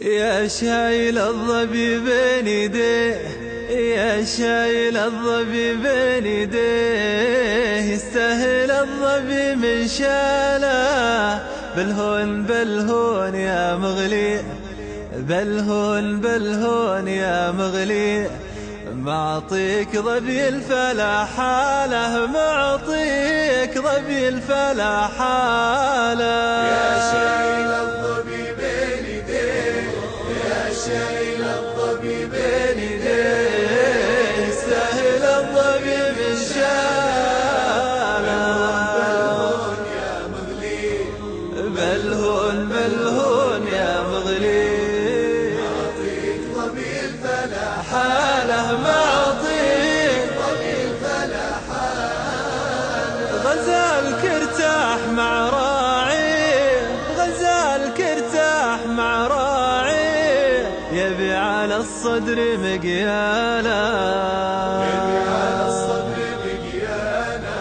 يا شايل الظبي بين يديه، يا شايل الظبي بين يديه، يستاهل الظبي من شاله. بالهون بالهون يا مغلي، بالهون بالهون يا مغلي، معطيك ظبي الفلا حاله، معطيك ظبي الفلا حاله. يا شايل الظبي بين يديه، يا شايل الظبي بين يديه، يستاهل الظبي من شاله. بالهون يا مغلي، بالهون بالهون يا مغلي، معطيك ظبي الفلا حاله، معطيك ظبي الفلا حاله. غزالك ارتاح مع راعي، غزالك ارتاح مع راعي، يبي على الصدر مقياله، يبي على الصدر مقياله.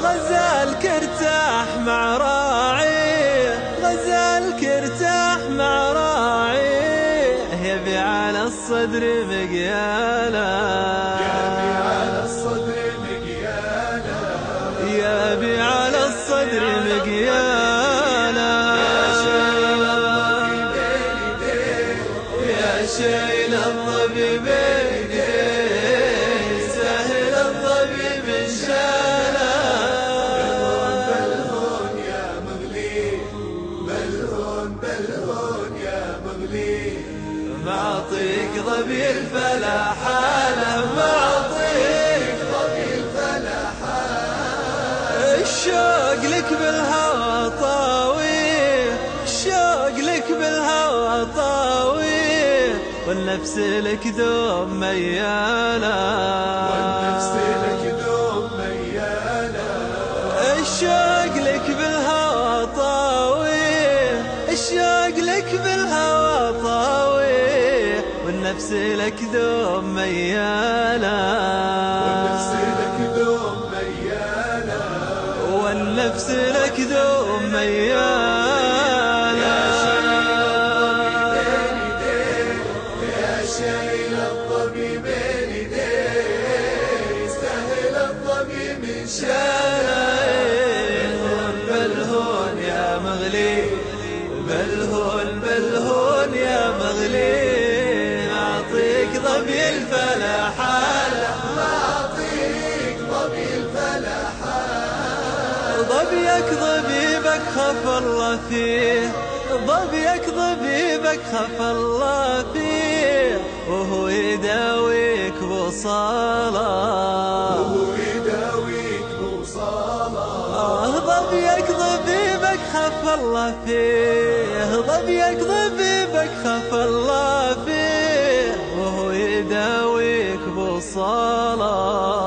غزالك ارتاح مع راعي، غزالك ارتاح مع راعي، يبي على الصدر مقياله، يبي على الصدر مقياله، يبي على الصدر مقياله. يا شايل الظبي بين يديه، يستاهل الظبي من شاله. بالهون يا مغلي، بالهون بالهون يا مغلي، معطيك ظبي الفلا حاله، معطيك ظبي الفلا حاله. الشوق لك بالهوى طاوي، الشوق لك بالهوى طاوي، والنفس لك دوم مياله، والنفس لك دوم مياله. الشوق لك بالهوى طاوي، الشوق لك بالهوى طاوي، والنفس لك دوم مياله، والنفس لك دوم مياله. والنفس لك دوم مياله. يا شايل الظبي بين يديه، يستاهل الظبي من شاله. بالهون يا مغلي، بالهون بالهون يا مغلي، أعطيك ظبي الفلا حاله، معطيك ظبي الفلا حاله. ظبيك ظبيبك خف الله فيه، ظبيك ظبيبك خف الله فيه، وهو يداويك بوصاله، وهو يداويك بوصاله. ظبيك ظبيبك خف الله فيه، ظبيك ظبيبك خف الله فيه، وهو يداويك بوصاله.